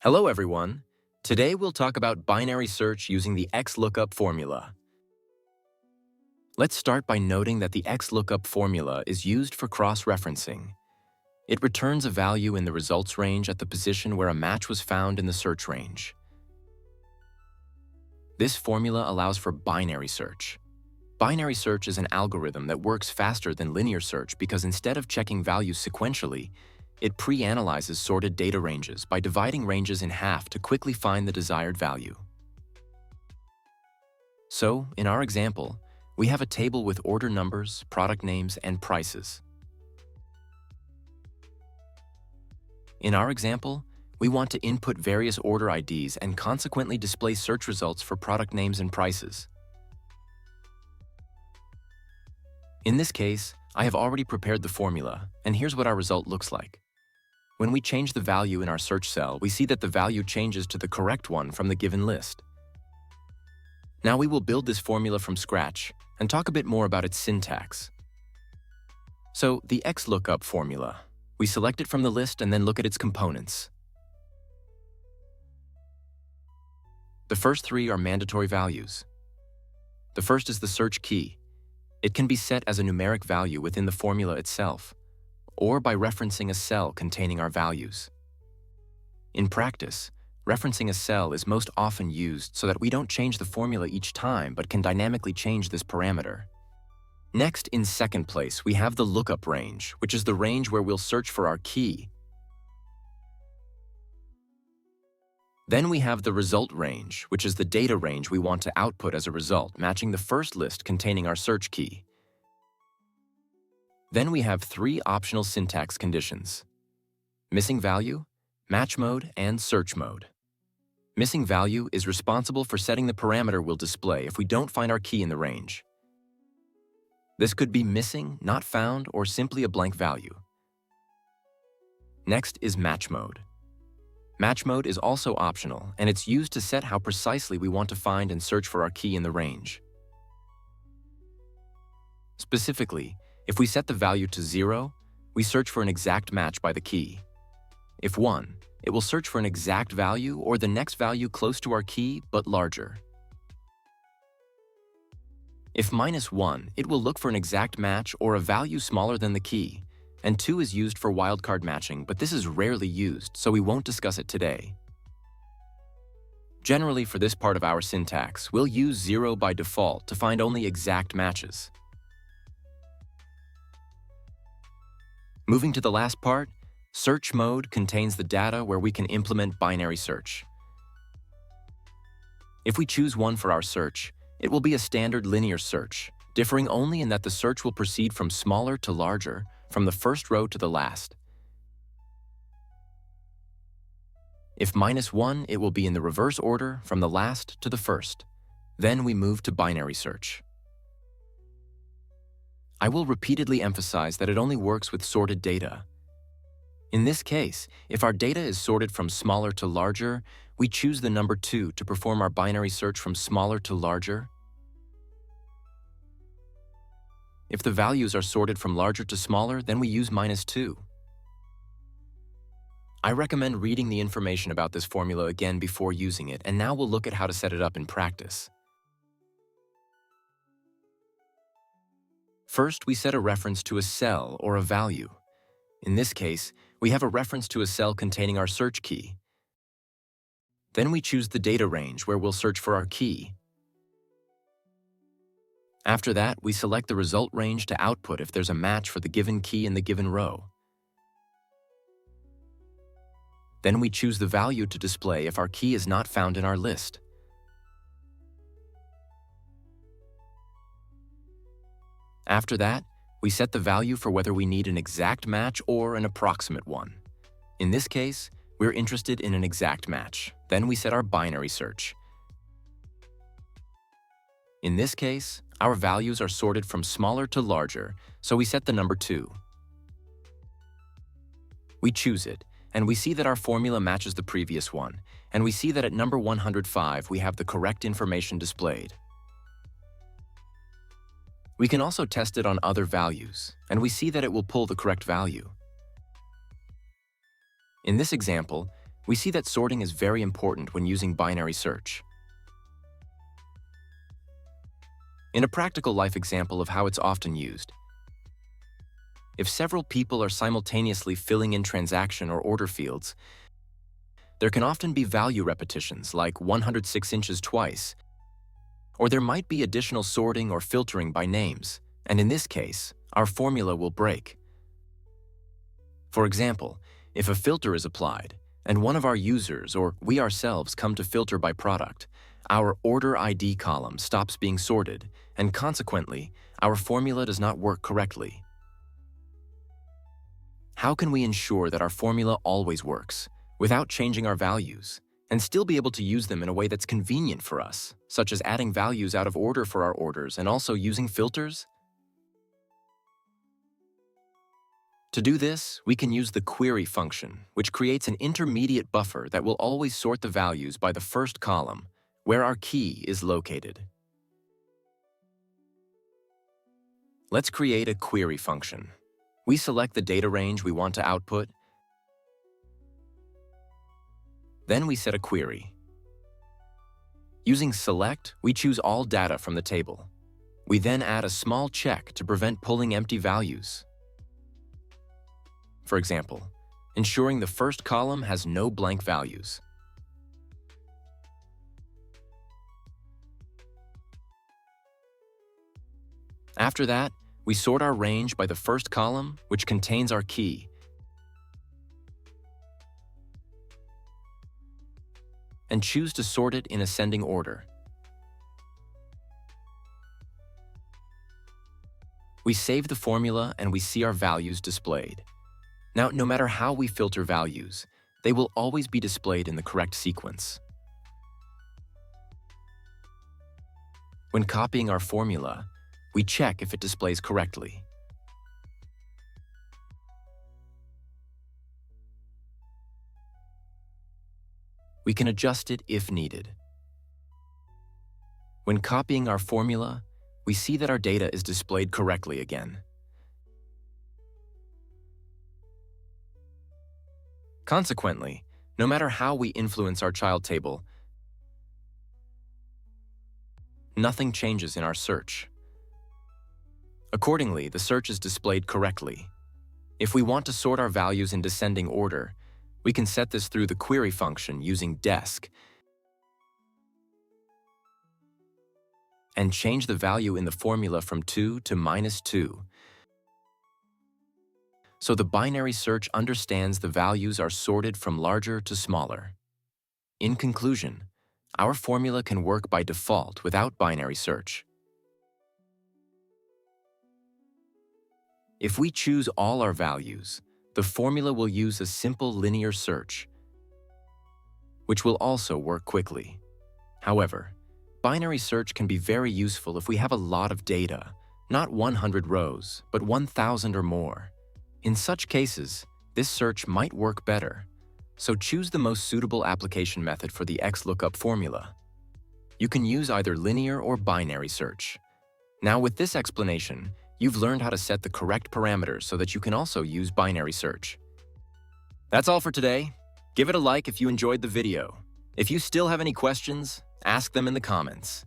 Hello, everyone. Today we'll talk about binary search using the XLOOKUP formula. Let's start by noting that the XLOOKUP formula is used for cross-referencing. It returns a value in the results range at the position where a match was found in the search range. This formula allows for binary search. Binary search is an algorithm that works faster than linear search because instead of checking values sequentially, it pre-analyzes sorted data ranges by dividing ranges in half to quickly find the desired value. So, in our example, we have a table with order numbers, product names, and prices. In our example, we want to input various order IDs and consequently display search results for product names and prices. In this case, I have already prepared the formula, and here's what our result looks like. When we change the value in our search cell, we see that the value changes to the correct one from the given list. Now we will build this formula from scratch and talk a bit more about its syntax. So, the XLOOKUP formula. We select it from the list and then look at its components. The first three are mandatory values. The first is the search key. It can be set as a numeric value within the formula itself, or by referencing a cell containing our values. In practice, referencing a cell is most often used so that we don't change the formula each time but can dynamically change this parameter. Next, in second place, we have the lookup range, which is the range where we'll search for our key. Then we have the result range, which is the data range we want to output as a result, matching the first list containing our search key. Then we have three optional syntax conditions: missing value, match mode, and search mode. Missing value is responsible for setting the parameter we'll display if we don't find our key in the range. This could be missing, not found, or simply a blank value. Next is match mode. Match mode is also optional, and it's used to set how precisely we want to find and search for our key in the range. Specifically, if we set the value to 0, we search for an exact match by the key. If 1, it will search for an exact value or the next value close to our key but larger. If -1, it will look for an exact match or a value smaller than the key, and 2 is used for wildcard matching, but this is rarely used, so we won't discuss it today. Generally, for this part of our syntax, we'll use 0 by default to find only exact matches. Moving to the last part, search mode contains the data where we can implement binary search. If we choose one for our search, it will be a standard linear search, differing only in that the search will proceed from smaller to larger, from the first row to the last. If -1, it will be in the reverse order from the last to the first. Then we move to binary search. I will repeatedly emphasize that it only works with sorted data. In this case, if our data is sorted from smaller to larger, we choose the number 2 to perform our binary search from smaller to larger. If the values are sorted from larger to smaller, then we use -2. I recommend reading the information about this formula again before using it, and now we'll look at how to set it up in practice. First, we set a reference to a cell or a value. In this case, we have a reference to a cell containing our search key. Then we choose the data range where we'll search for our key. After that, we select the result range to output if there's a match for the given key in the given row. Then we choose the value to display if our key is not found in our list. After that, we set the value for whether we need an exact match or an approximate one. In this case, we're interested in an exact match. Then we set our binary search. In this case, our values are sorted from smaller to larger, so we set the number 2. We choose it, and we see that our formula matches the previous one, and we see that at number 105 we have the correct information displayed. We can also test it on other values, and we see that it will pull the correct value. In this example, we see that sorting is very important when using binary search. In a practical life example of how it's often used, if several people are simultaneously filling in transaction or order fields, there can often be value repetitions like 106 inches twice, or there might be additional sorting or filtering by names, and in this case, our formula will break. For example, if a filter is applied, and one of our users or we ourselves come to filter by product, our order ID column stops being sorted, and consequently, our formula does not work correctly. How can we ensure that our formula always works, without changing our values, and still be able to use them in a way that's convenient for us, such as adding values out of order for our orders and also using filters? To do this, we can use the query function, which creates an intermediate buffer that will always sort the values by the first column, where our key is located. Let's create a query function. We select the data range we want to output. Then we set a query. Using select, we choose all data from the table. We then add a small check to prevent pulling empty values. For example, ensuring the first column has no blank values. After that, we sort our range by the first column, which contains our key, and choose to sort it in ascending order. We save the formula and we see our values displayed. Now, no matter how we filter values, they will always be displayed in the correct sequence. When copying our formula, we check if it displays correctly. We can adjust it if needed. When copying our formula, we see that our data is displayed correctly again. Consequently, no matter how we influence our child table, nothing changes in our search. Accordingly, the search is displayed correctly. If we want to sort our values in descending order, we can set this through the query function using desc and change the value in the formula from 2 to -2. So the binary search understands the values are sorted from larger to smaller. In conclusion, our formula can work by default without binary search. If we choose all our values, the formula will use a simple linear search, which will also work quickly. However, binary search can be very useful if we have a lot of data, not 100 rows, but 1,000 or more. In such cases, this search might work better, so choose the most suitable application method for the XLOOKUP formula. You can use either linear or binary search. Now, with this explanation, you've learned how to set the correct parameters so that you can also use binary search. That's all for today. Give it a like if you enjoyed the video. If you still have any questions, ask them in the comments.